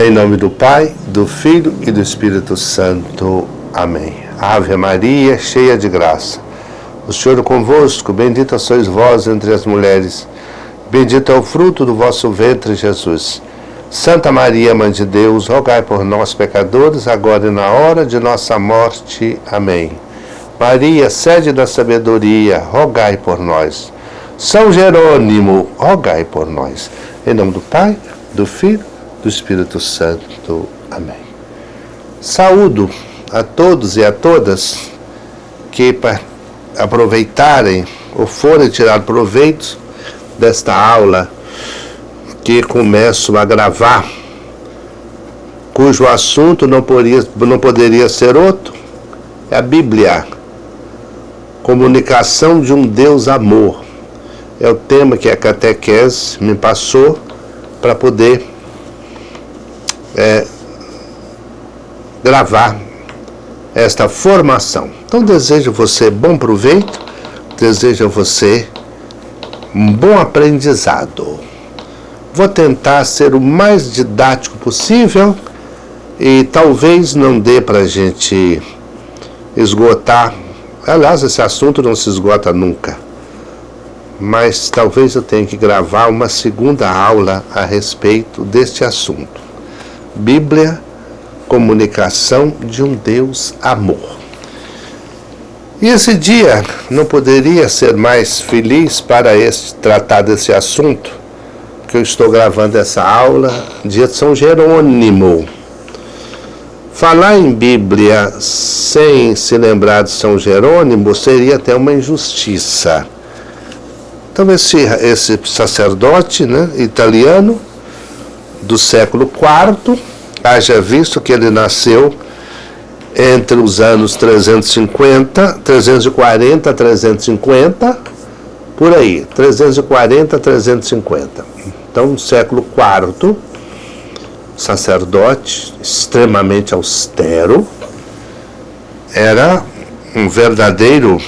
Em nome do Pai, do Filho e do Espírito Santo. Amém. Ave Maria, cheia de graça, o Senhor é convosco, bendita sois vós entre as mulheres, bendito é o fruto do vosso ventre, Jesus. Santa Maria, Mãe de Deus, rogai por nós, pecadores, agora e na hora de nossa morte. Amém. Maria, sede da sabedoria, rogai por nós. São Jerônimo, rogai por nós. Em nome do Pai, do Filho, do Espírito Santo. Amém. Saúdo a todos e a todas que aproveitarem ou forem tirar proveito desta aula que começo a gravar, cujo assunto não poderia ser outro, é a Bíblia, comunicação de um Deus amor. É o tema que a catequese me passou para poder gravar esta formação. Então desejo a você bom proveito, desejo a você um bom aprendizado. Vou tentar ser o mais didático possível e talvez não dê para a gente esgotar. Aliás, esse assunto não se esgota nunca. Mas talvez eu tenha que gravar uma segunda aula a respeito deste assunto. Bíblia, comunicação de um Deus amor. E esse dia não poderia ser mais feliz para tratar desse assunto, que eu estou gravando essa aula, dia de São Jerônimo. Falar em Bíblia sem se lembrar de São Jerônimo seria até uma injustiça. Então esse sacerdote, italiano, do século IV, haja visto que ele nasceu entre os anos 340 a 350, por aí, 340 a 350. Então, no século IV, sacerdote extremamente austero, era um verdadeiro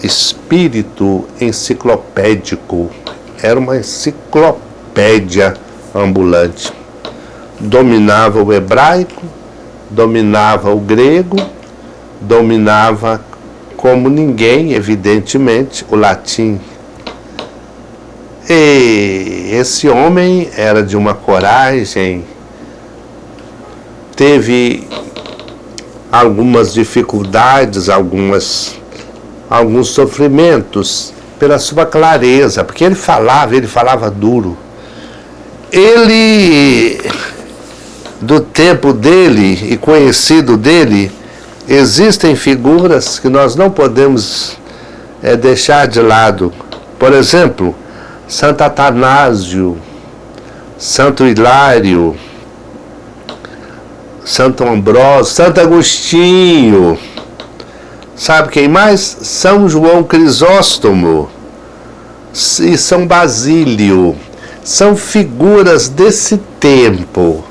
espírito enciclopédico, era uma enciclopédia ambulante. Dominava o hebraico, dominava o grego, dominava como ninguém, evidentemente, o latim. E esse homem era de uma coragem, teve algumas dificuldades, alguns sofrimentos pela sua clareza, porque ele falava duro. Ele, do tempo dele e conhecido dele, existem figuras que nós não podemos deixar de lado. Por exemplo, Santo Atanásio, Santo Hilário, Santo Ambrósio, Santo Agostinho. Sabe quem mais? São João Crisóstomo e São Basílio. São figuras desse tempo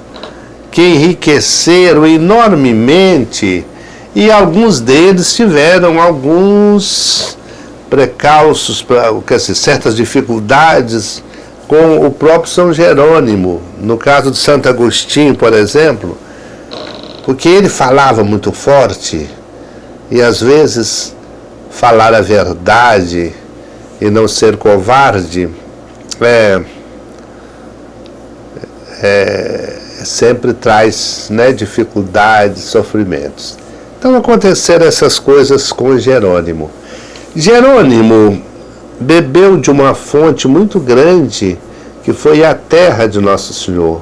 que enriqueceram enormemente, e alguns deles tiveram alguns precalços, certas dificuldades com o próprio São Jerônimo. No caso de Santo Agostinho, por exemplo, porque ele falava muito forte, e às vezes falar a verdade e não ser covarde sempre traz dificuldades, sofrimentos. Então aconteceram essas coisas com Jerônimo. Jerônimo bebeu de uma fonte muito grande, que foi a terra de Nosso Senhor.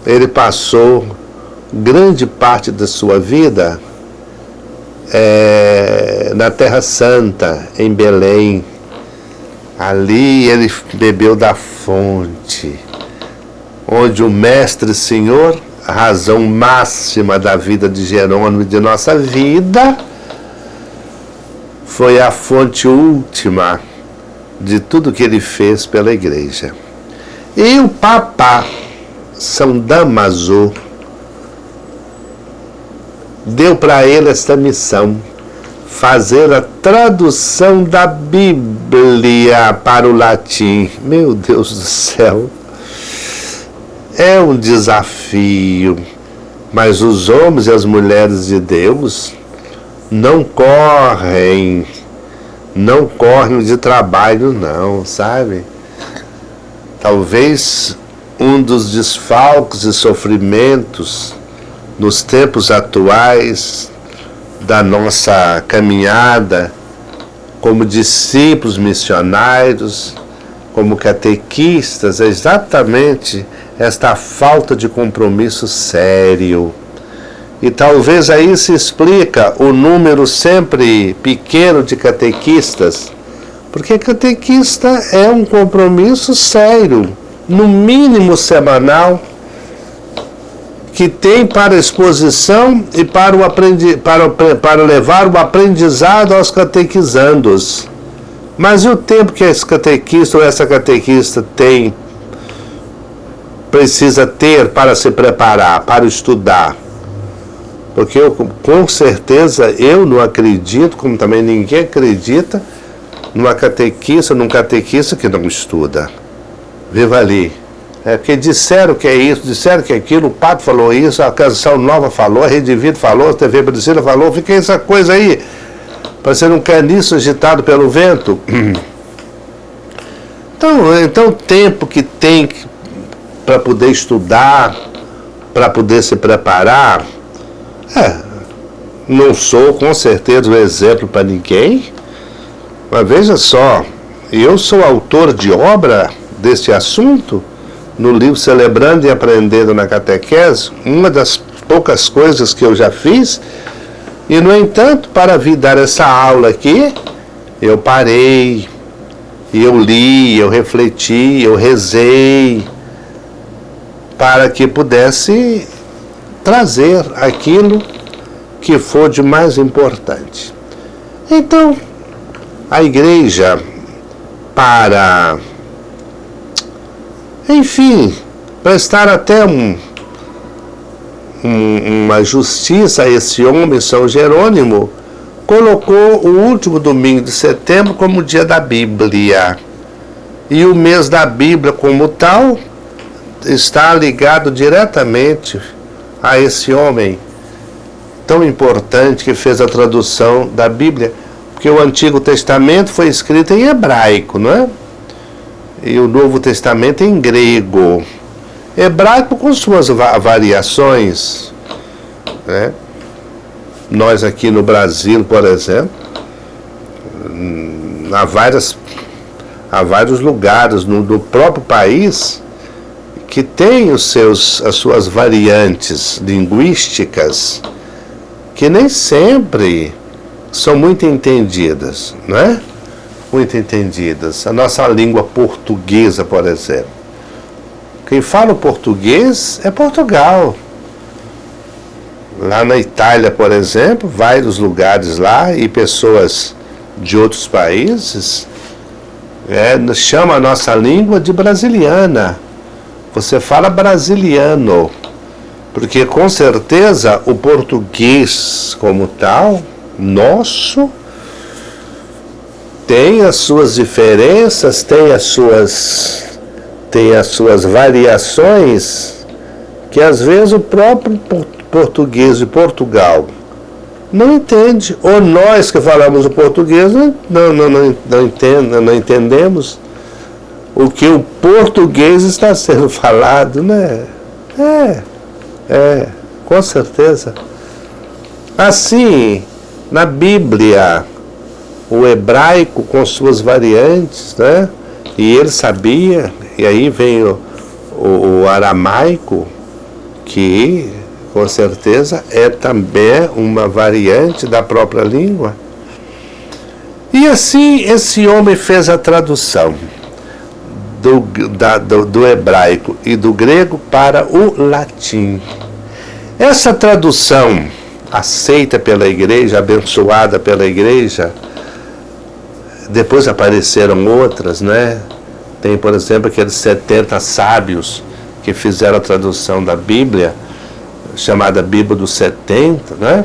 Ele passou grande parte da sua vida na Terra Santa, em Belém. Ali ele bebeu da fonte, onde o Mestre Senhor, a razão máxima da vida de Jerônimo e de nossa vida, foi a fonte última de tudo que ele fez pela Igreja. E o Papa São Damaso deu para ele esta missão: fazer a tradução da Bíblia para o latim. Meu Deus do céu! é um desafio, mas os homens e as mulheres de Deus não correm de trabalho não, sabe? Talvez um dos desfalques e sofrimentos nos tempos atuais da nossa caminhada como discípulos missionários, como catequistas, é exatamente esta falta de compromisso sério. E talvez aí se explica o número sempre pequeno de catequistas, porque catequista é um compromisso sério, no mínimo semanal, que tem para exposição e para levar o aprendizado aos catequizandos. Mas e o tempo que esse catequista ou essa catequista precisa ter para se preparar, para estudar? Porque com certeza eu não acredito, como também ninguém acredita, num catequista que não estuda. Viva ali. Porque disseram que é isso, disseram que é aquilo, o padre falou isso, a Canção Nova falou, a Rede Vida falou, a TV Brasileira falou, fica essa coisa aí, parecendo um caniço agitado pelo vento. Então o tempo que tem para poder estudar, para poder se preparar, não sou com certeza um exemplo para ninguém, mas veja só, eu sou autor de obra deste assunto, no livro Celebrando e Aprendendo na Catequese, uma das poucas coisas que eu já fiz, e no entanto, para vir dar essa aula aqui, eu parei, eu li, eu refleti, eu rezei, para que pudesse trazer aquilo que for de mais importante. Então, a igreja, para, enfim, prestar até uma justiça a esse homem, São Jerônimo, colocou o último domingo de setembro como o dia da Bíblia. E o mês da Bíblia, como tal, está ligado diretamente a esse homem tão importante que fez a tradução da Bíblia, porque o Antigo Testamento foi escrito em hebraico, não é? E o Novo Testamento em grego. Hebraico com suas variações, né? Nós aqui no Brasil, por exemplo, há vários lugares no próprio país que tem as suas variantes linguísticas que nem sempre são muito entendidas, não é? Muito entendidas. A nossa língua portuguesa, por exemplo. Quem fala o português é Portugal. Lá na Itália, por exemplo, vários lugares lá e pessoas de outros países chamam a nossa língua de brasiliana. Você fala brasiliano, porque com certeza o português como tal, nosso, tem as suas diferenças, tem as suas variações, que às vezes o próprio português de Portugal não entende, ou nós que falamos o português não entendemos o que o português está sendo falado, né? Com certeza. Assim, na Bíblia, o hebraico com suas variantes, né? E ele sabia, e aí vem o aramaico, que com certeza é também uma variante da própria língua. E assim esse homem fez a tradução do hebraico e do grego para o latim. Essa tradução aceita pela igreja, abençoada pela igreja, depois apareceram outras, né? Tem, por exemplo, aqueles 70 sábios que fizeram a tradução da Bíblia, chamada Bíblia dos 70, né?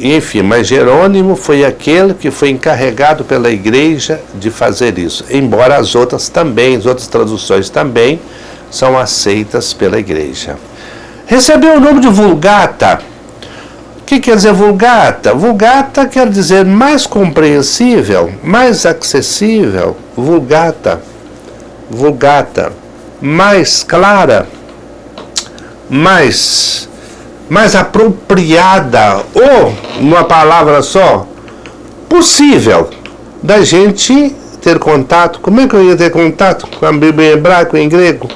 Enfim, mas Jerônimo foi aquele que foi encarregado pela igreja de fazer isso, embora as outras traduções também são aceitas pela igreja. Recebeu o nome de Vulgata. O que quer dizer Vulgata? Vulgata quer dizer mais compreensível, mais acessível. Vulgata. Vulgata. Mais clara, mais apropriada, ou, numa palavra só, possível da gente ter contato. Como é que eu ia ter contato com a Bíblia em hebraico, em grego?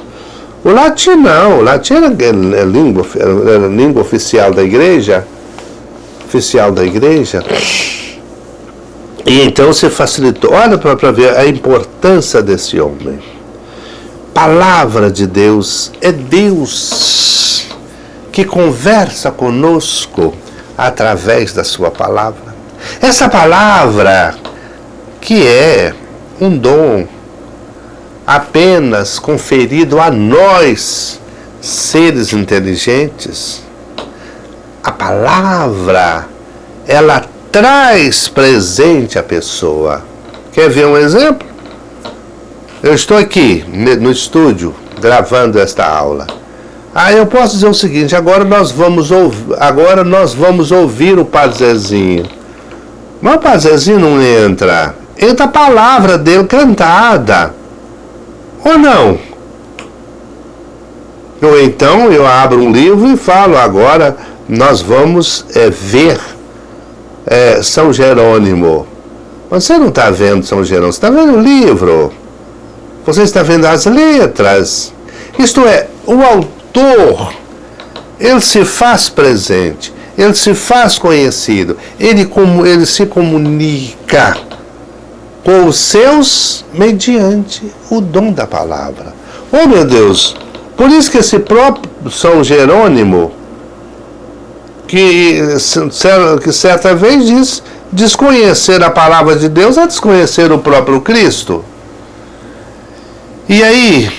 O latim não, o latim era a língua oficial da igreja, e então se facilitou. Olha para ver a importância desse homem. Palavra de Deus, é Deus que conversa conosco através da sua palavra. Essa palavra que é um dom apenas conferido a nós, seres inteligentes. A palavra, ela traz presente a pessoa. Quer ver um exemplo? Eu estou aqui no estúdio gravando esta aula. Eu posso dizer o seguinte: agora nós vamos ouvir o Padre Zezinho. Mas o Padre Zezinho não entra. Entra a palavra dele cantada. Ou não? Ou então eu abro um livro e falo: agora nós vamos ver São Jerônimo. Mas você não está vendo São Jerônimo, você está vendo o livro. Você está vendo as letras. Isto é, o autor, ele se faz presente, ele se faz conhecido, ele se comunica com os seus mediante o dom da palavra. Oh, meu Deus! Por isso que esse próprio São Jerônimo, que certa vez diz: desconhecer a palavra de Deus é desconhecer o próprio Cristo. E aí,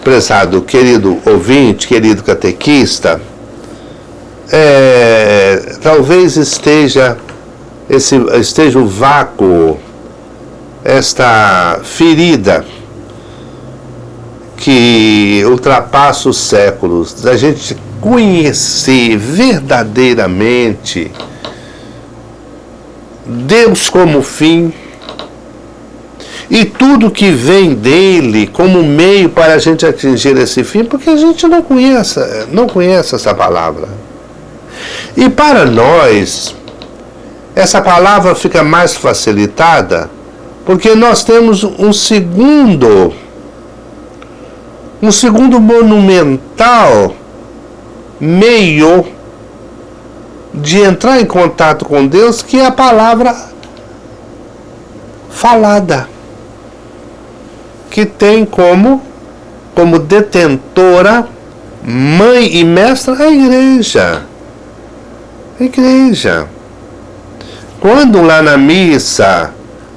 prezado, querido ouvinte, querido catequista, talvez esteja o vácuo, esta ferida que ultrapassa os séculos, da gente conhecer verdadeiramente Deus como fim, e tudo que vem dele como meio para a gente atingir esse fim, porque a gente não conhece essa palavra. E para nós, essa palavra fica mais facilitada, porque nós temos um segundo monumental meio de entrar em contato com Deus, que é a palavra falada, que tem como detentora, mãe e mestra a igreja. Quando lá na missa,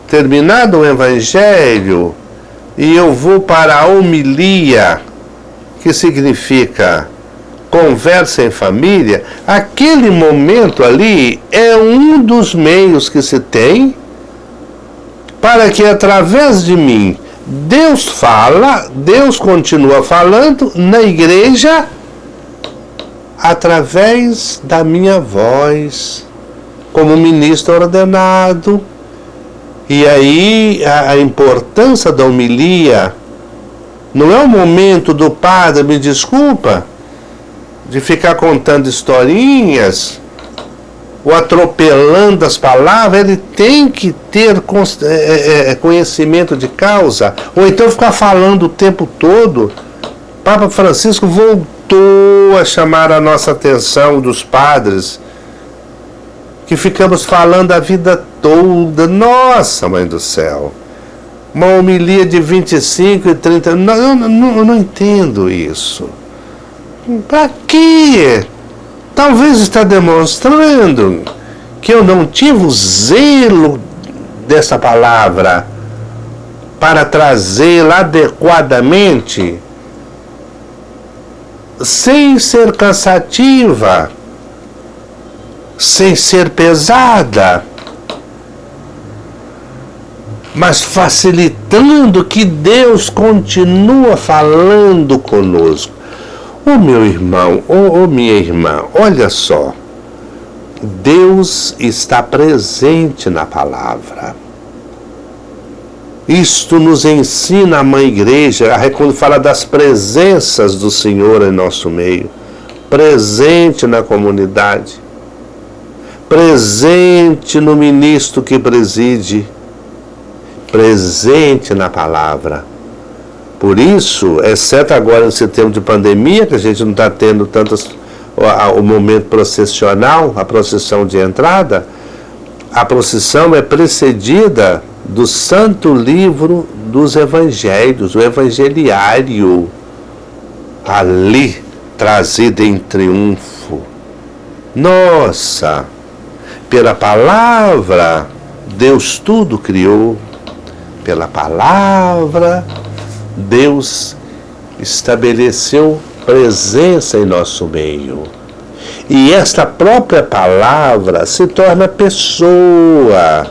terminado o evangelho, e eu vou para a homilia, que significa conversa em família, aquele momento ali é um dos meios que se tem para que através de mim Deus fala, Deus continua falando na igreja através da minha voz, como ministro ordenado. E aí a importância da homilia não é o momento do padre, me desculpa, de ficar contando historinhas ou atropelando as palavras. Ele tem que ter conhecimento de causa, ou então ficar falando o tempo todo. Papa Francisco voltou a chamar a nossa atenção, dos padres, que ficamos falando a vida toda. Nossa, Mãe do Céu! Uma homilia de 25 e 30... Eu não entendo isso. Para quê? Talvez está demonstrando que eu não tive o zelo dessa palavra para trazê-la adequadamente, sem ser cansativa, sem ser pesada. mas facilitando que Deus continua falando conosco. Ô meu irmão, ô minha irmã, olha só, Deus está presente na palavra. Isto nos ensina a Mãe Igreja, quando fala das presenças do Senhor em nosso meio, presente na comunidade, presente no ministro que preside, presente na palavra. Por isso, exceto agora nesse tempo de pandemia, que a gente não está tendo tantas, o momento processional, a procissão de entrada, a procissão é precedida do Santo Livro dos Evangelhos, o Evangeliário, ali trazido em triunfo. Nossa, pela palavra, Deus tudo criou. Pela palavra, Deus estabeleceu presença em nosso meio. E esta própria palavra se torna pessoa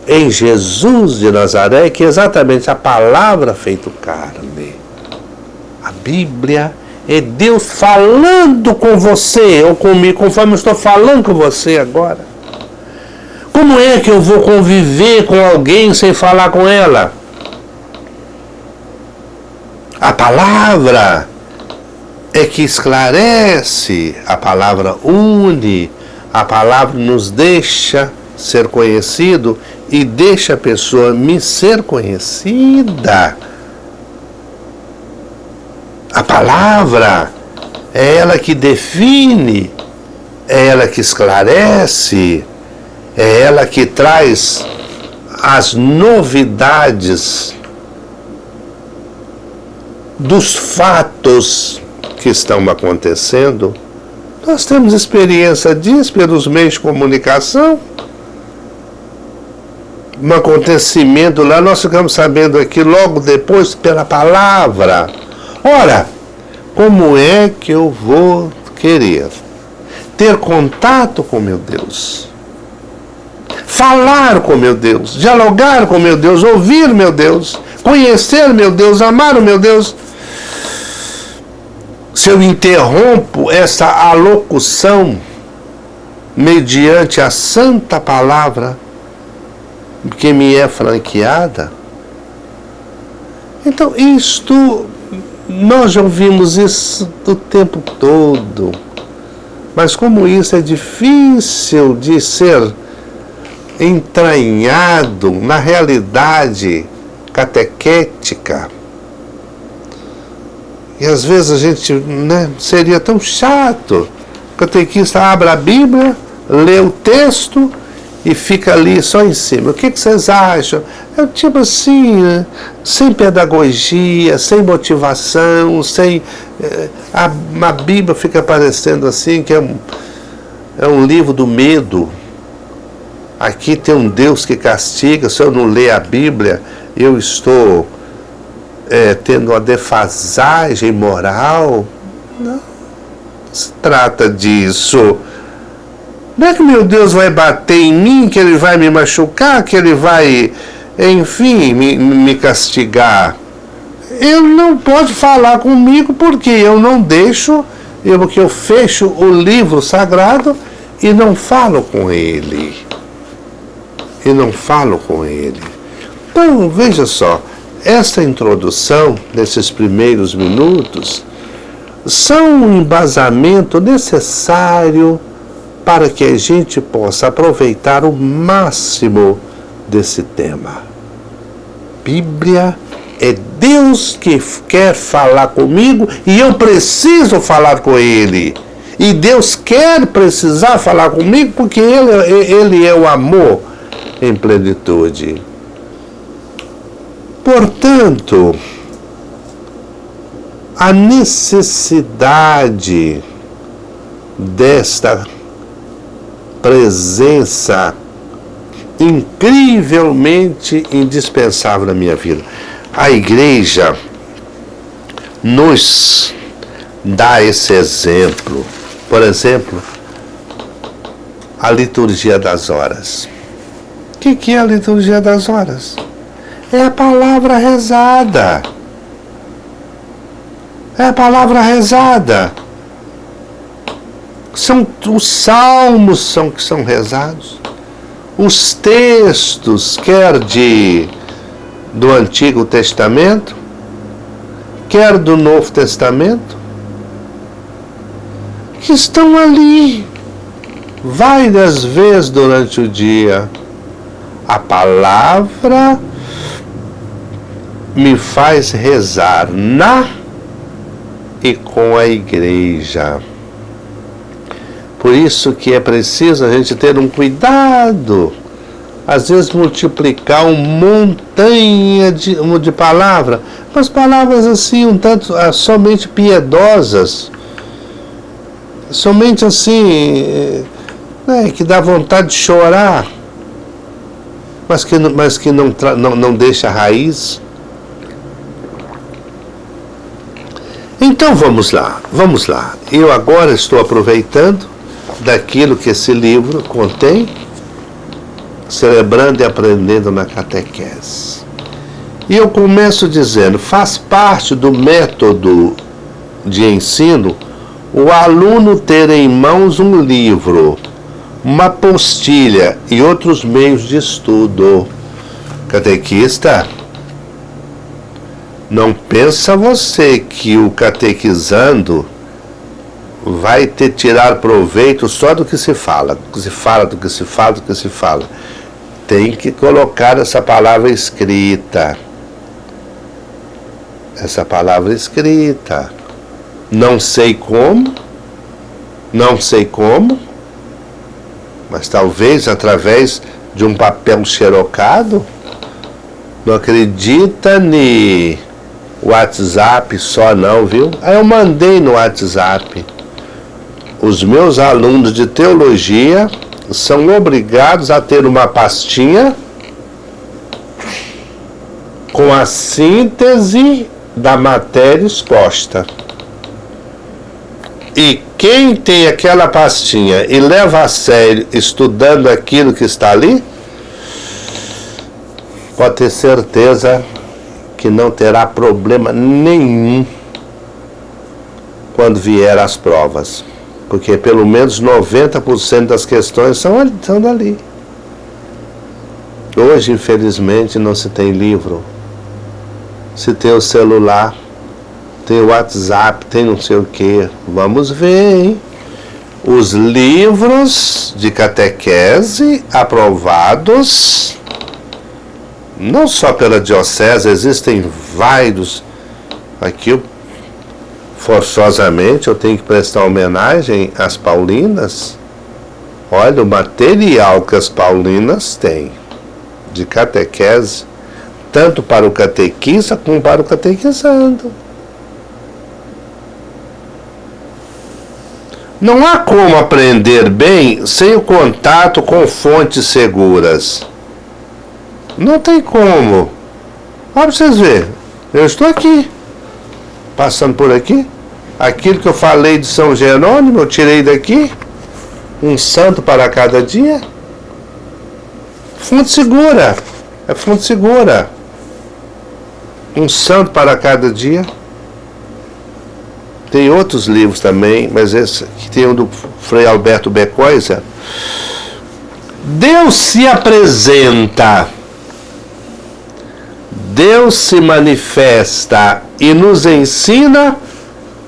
em Jesus de Nazaré, que é exatamente a palavra feita carne. A Bíblia é Deus falando com você ou comigo, conforme eu estou falando com você agora. Como é que eu vou conviver com alguém sem falar com ela? A palavra é que esclarece, a palavra une, a palavra nos deixa ser conhecido e deixa a pessoa me ser conhecida. A palavra é ela que define, é ela que esclarece, é ela que traz as novidades dos fatos que estão acontecendo. Nós temos experiência disso pelos meios de comunicação. Um acontecimento lá, nós ficamos sabendo aqui logo depois pela palavra. Ora, como é que eu vou querer ter contato com meu Deus? Falar com meu Deus, dialogar com meu Deus, ouvir meu Deus, conhecer meu Deus, amar o meu Deus. Se eu interrompo essa alocução mediante a santa palavra que me é franqueada, então isto, nós já ouvimos isso o tempo todo, mas como isso é difícil de ser entranhado na realidade catequética, e às vezes a gente, seria tão chato, o catequista abre a Bíblia, lê o texto e fica ali só em cima. O que vocês acham? É tipo assim, sem pedagogia, sem motivação, sem... A Bíblia fica parecendo assim, que é um livro do medo. Aqui tem um Deus que castiga, se eu não ler a Bíblia, eu estou tendo uma defasagem moral. Não se trata disso. Não é que meu Deus vai bater em mim, que Ele vai me machucar, que Ele vai, enfim, me castigar. Ele não pode falar comigo porque eu não deixo, porque eu fecho o livro sagrado e não falo com Ele. E não falo com Ele. Então, veja só, esta introdução, nesses primeiros minutos, são um embasamento necessário para que a gente possa aproveitar o máximo desse tema. Bíblia é Deus que quer falar comigo e eu preciso falar com Ele. E Deus quer precisar falar comigo porque Ele é o amor em plenitude. Portanto, a necessidade desta presença incrivelmente indispensável na minha vida. A igreja nos dá esse exemplo. Por exemplo, a liturgia das horas. O que é a liturgia das horas? É a palavra rezada. É a palavra rezada. São os salmos que são rezados. Os textos, quer do Antigo Testamento, quer do Novo Testamento, que estão ali várias vezes durante o dia. A palavra me faz rezar na e com a igreja. Por isso que é preciso a gente ter um cuidado, às vezes multiplicar uma montanha de palavras, mas palavras assim um tanto somente piedosas, somente assim, que dá vontade de chorar, mas que não deixa raiz. Então vamos lá. Eu agora estou aproveitando daquilo que esse livro contém, celebrando e aprendendo na catequese. E eu começo dizendo, faz parte do método de ensino o aluno ter em mãos um livro, uma apostila e outros meios de estudo. Catequista, não pensa você que o catequizando vai tirar proveito só do que se fala, do que se fala. Tem que colocar essa palavra escrita. Não sei como, mas talvez através de um papel xerocado. Não acredita ni WhatsApp só não, viu? Aí eu mandei no WhatsApp. Os meus alunos de teologia são obrigados a ter uma pastinha com a síntese da matéria exposta. E quem tem aquela pastinha e leva a sério estudando aquilo que está ali, pode ter certeza que não terá problema nenhum quando vier as provas. Porque pelo menos 90% das questões são dali. Hoje, infelizmente, não se tem livro. Se tem o celular, tem o WhatsApp, tem não sei o quê. Vamos ver, hein? Os livros de catequese aprovados, não só pela diocese, existem vários. Aqui, forçosamente, eu tenho que prestar homenagem às paulinas. Olha o material que as paulinas têm de catequese, tanto para o catequista como para o catequizando. Não há como aprender bem sem o contato com fontes seguras. Não tem como. Olha para vocês verem. Eu estou aqui, passando por aqui. Aquilo que eu falei de São Jerônimo, eu tirei daqui. Um santo para cada dia. Fonte segura. É fonte segura. Um santo para cada dia. Tem outros livros também, mas esse aqui tem um do Frei Alberto Becoisa. Deus se apresenta, Deus se manifesta e nos ensina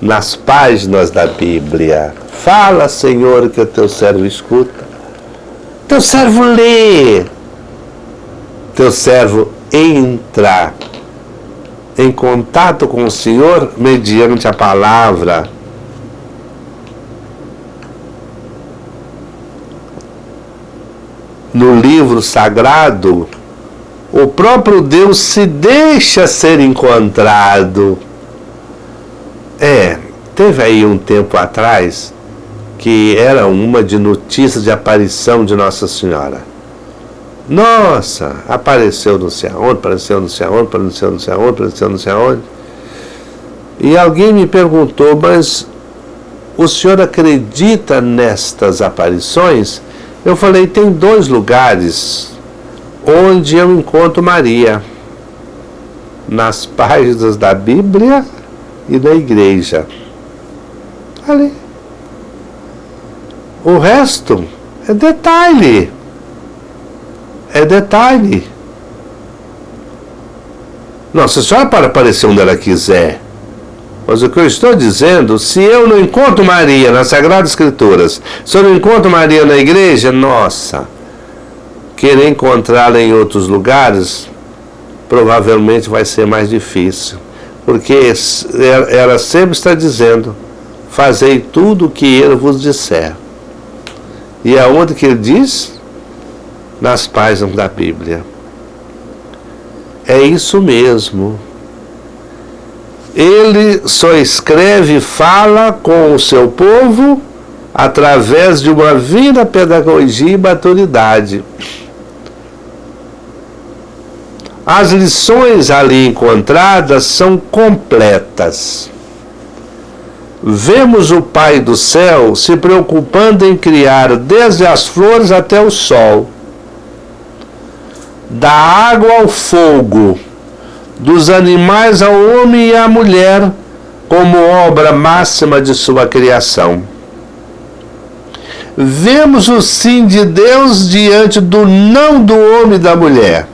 nas páginas da Bíblia. Fala, Senhor, que o teu servo escuta. Teu servo lê. Teu servo entra em contato com o Senhor mediante a palavra. No livro sagrado, o próprio Deus se deixa ser encontrado. Teve aí um tempo atrás que era uma de notícias de aparição de Nossa Senhora. Nossa, apareceu não sei aonde, apareceu não sei aonde, apareceu não sei aonde, apareceu não sei aonde. E alguém me perguntou, mas o senhor acredita nestas aparições? Eu falei, tem dois lugares onde eu encontro Maria? Nas páginas da Bíblia e da igreja. Ali. O resto é detalhe. É detalhe. Nossa Senhora pode aparecer onde ela quiser. Mas o que eu estou dizendo, se eu não encontro Maria nas Sagradas Escrituras, se eu não encontro Maria na igreja, nossa, querer encontrá-la em outros lugares, provavelmente vai ser mais difícil. Porque ela sempre está dizendo, fazei tudo o que ele vos disser. E aonde que ele diz? Nas páginas da Bíblia. É isso mesmo. Ele só escreve e fala com o seu povo através de uma vinda pedagogia e maturidade. As lições ali encontradas são completas. Vemos o Pai do céu se preocupando em criar desde as flores até o sol, da água ao fogo, dos animais ao homem e à mulher, como obra máxima de sua criação. Vemos o sim de Deus diante do não do homem e da mulher.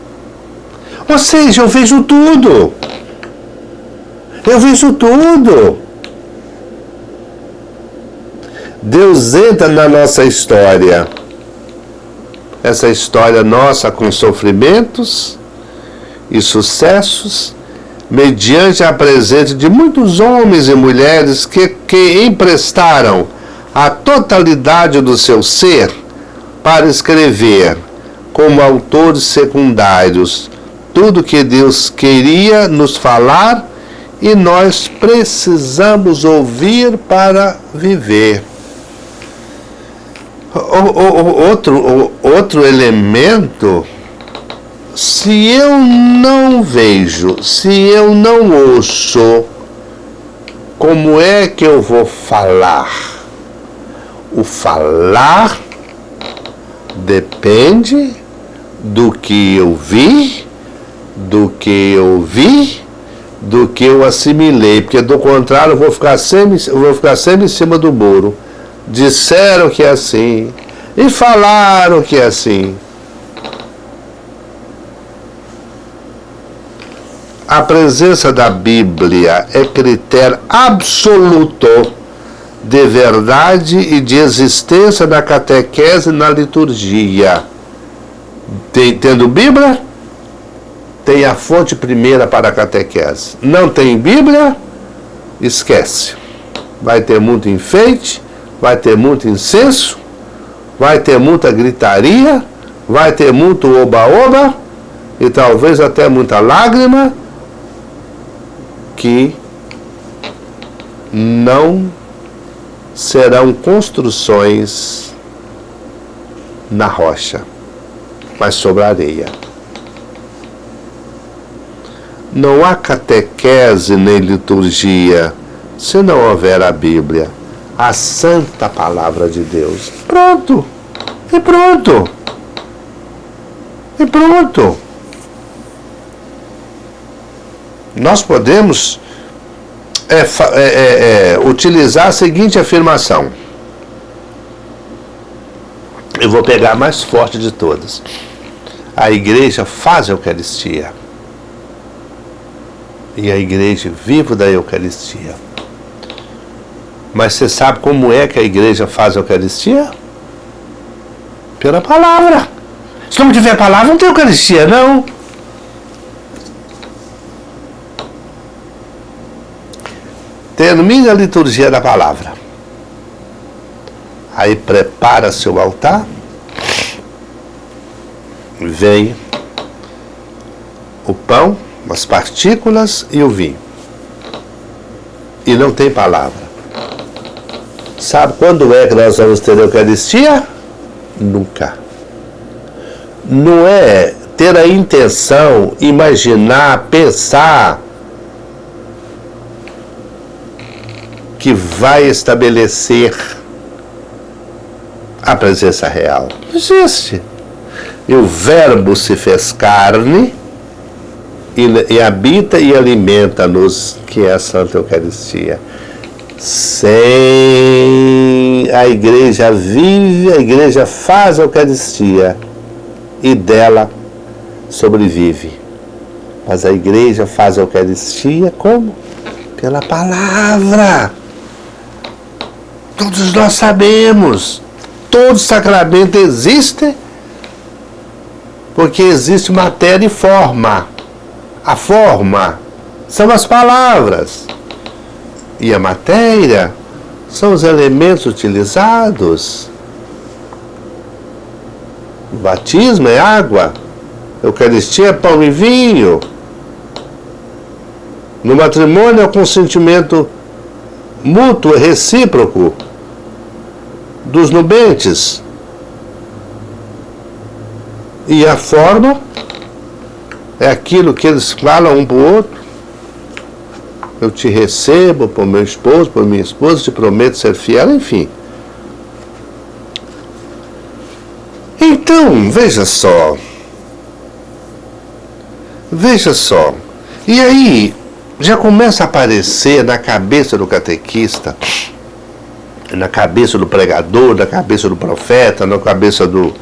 Ou seja, eu vejo tudo. Eu vejo tudo. Deus entra na nossa história. Essa história nossa com sofrimentos e sucessos, mediante a presença de muitos homens e mulheres que emprestaram a totalidade do seu ser para escrever, como autores secundários, tudo que Deus queria nos falar e nós precisamos ouvir para viver. Outro elemento, se eu não vejo, se eu não ouço, como é que eu vou falar? O falar depende do que eu vi, do que eu vi, do que eu assimilei, porque do contrário eu vou ficar sempre em cima do muro. Disseram que é assim e falaram que é assim. A presença da Bíblia é critério absoluto de verdade e de existência na catequese e na liturgia. Tendo Bíblia, tem a fonte primeira para a catequese. Não tem Bíblia, esquece. Vai ter muito enfeite, vai ter muito incenso, vai ter muita gritaria, vai ter muito oba-oba e talvez até muita lágrima que não serão construções na rocha, mas sobre a areia. Não há catequese nem liturgia se não houver a Bíblia, a santa palavra de Deus. Pronto. E pronto. E pronto. Nós podemos utilizar a seguinte afirmação. Eu vou pegar a mais forte de todas. A igreja faz a Eucaristia. E a igreja vive da Eucaristia. Mas você sabe como é que a igreja faz a Eucaristia? Pela palavra. Se não tiver palavra, não tem Eucaristia, não. Termina a liturgia da palavra. Aí prepara seu altar. Vem o pão, as partículas e o vinho. E não tem palavra. Sabe quando é que nós vamos ter a Eucaristia? Nunca. Não é ter a intenção, imaginar, pensar que vai estabelecer a presença real. Não existe. E o Verbo se fez carne e habita e alimenta-nos, que é a Santa Eucaristia. Sem a igreja vive, a igreja faz a Eucaristia e dela sobrevive. Mas a igreja faz a Eucaristia como? Pela palavra. Todos nós sabemos, todo sacramento existe porque existe matéria e forma. A forma são as palavras. E a matéria são os elementos utilizados. O batismo é água. A Eucaristia é pão e vinho. No matrimônio é o consentimento mútuo e recíproco dos nubentes. E a forma é aquilo que eles falam um para o outro. Eu te recebo por meu esposo, por minha esposa, te prometo ser fiel, enfim. Então, veja só. Veja só. E aí, já começa a aparecer na cabeça do catequista, na cabeça do pregador, na cabeça do profeta, na cabeça do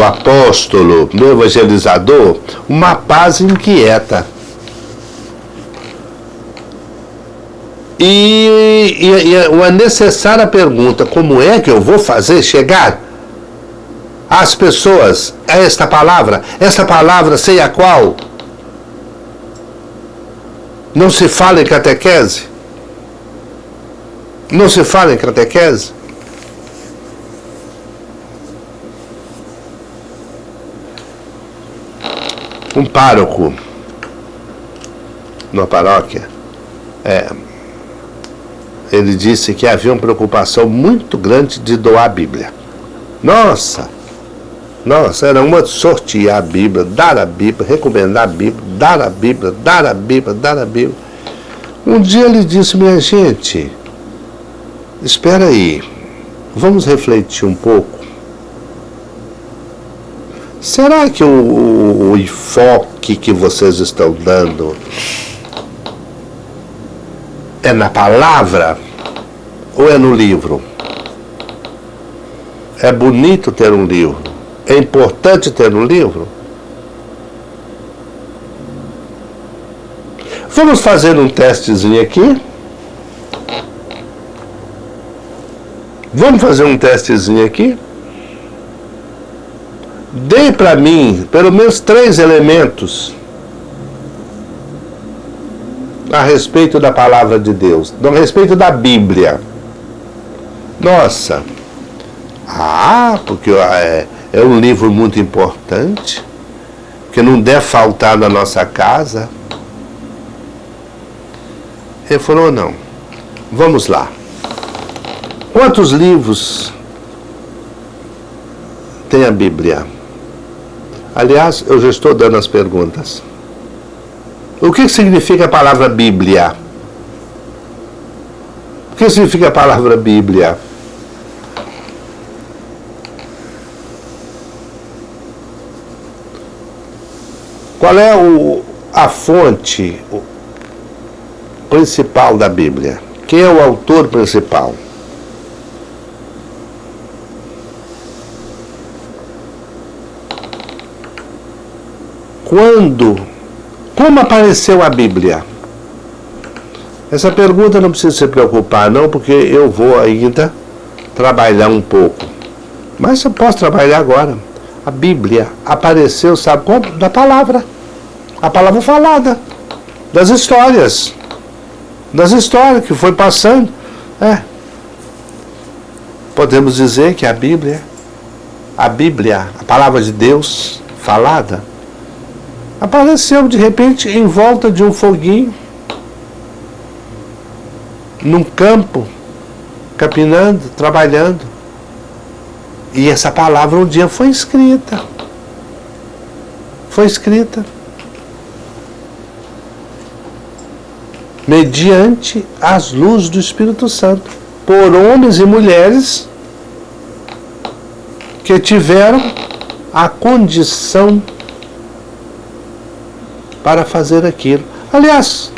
apóstolo, do evangelizador, uma paz inquieta. E uma necessária pergunta: como é que eu vou fazer chegar às pessoas esta palavra sem a qual não se fala em catequese? Não se fala em catequese? Um pároco na paróquia, ele disse que havia uma preocupação muito grande de doar a Bíblia. Nossa, era uma de sortear a Bíblia, dar a Bíblia, recomendar a Bíblia, dar a Bíblia, dar a Bíblia, dar a Bíblia. Um dia ele disse: minha gente, espera aí, vamos refletir um pouco. Será que o enfoque que vocês estão dando é na palavra ou é no livro? É bonito ter um livro? É importante ter um livro? Vamos fazer um testezinho aqui? Vamos fazer um testezinho aqui? Dê para mim pelo menos 3 elementos a respeito da palavra de Deus, a respeito da Bíblia. Nossa, porque é um livro muito importante, que não deve faltar na nossa casa. Ele falou: não, vamos lá. Quantos livros tem a Bíblia? Aliás, eu já estou dando as perguntas. O que significa a palavra Bíblia? O que significa a palavra Bíblia? Qual é a fonte principal da Bíblia? Quem é o autor principal? Como apareceu a Bíblia? Essa pergunta não precisa se preocupar, não, porque eu vou ainda trabalhar um pouco. Mas eu posso trabalhar agora. A Bíblia apareceu, sabe como? Da palavra. A palavra falada. Das histórias. Das histórias que foi passando. Podemos dizer que a Bíblia, a palavra de Deus falada, apareceu de repente em volta de um foguinho, num campo, capinando, trabalhando. E essa palavra um dia foi escrita. Foi escrita. Mediante as luzes do Espírito Santo, por homens e mulheres que tiveram a condição para fazer aquilo. Aliás,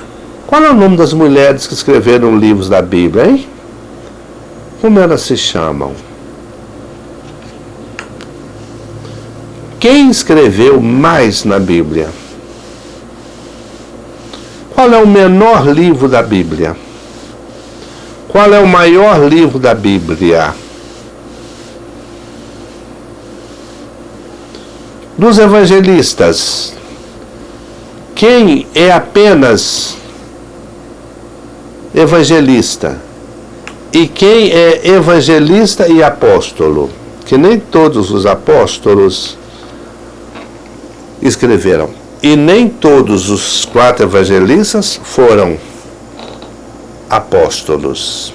qual é o nome das mulheres que escreveram livros da Bíblia, hein? Como elas se chamam? Quem escreveu mais na Bíblia? Qual é o menor livro da Bíblia? Qual é o maior livro da Bíblia? Dos evangelistas, quem é apenas evangelista? E quem é evangelista e apóstolo? Que nem todos os apóstolos escreveram. E nem todos os 4 evangelistas foram apóstolos.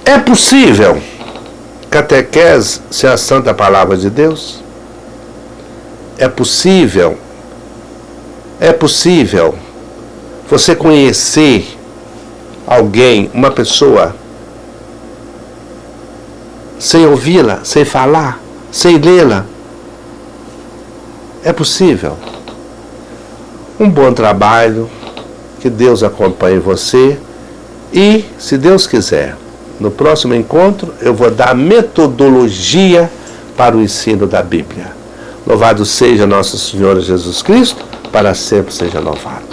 É possível catequese ser a santa palavra de Deus? É possível você conhecer alguém, uma pessoa, sem ouvi-la, sem falar, sem lê-la? É possível. Um bom trabalho, que Deus acompanhe você e, se Deus quiser, no próximo encontro eu vou dar metodologia para o ensino da Bíblia. Louvado seja nosso Senhor Jesus Cristo, para sempre seja louvado.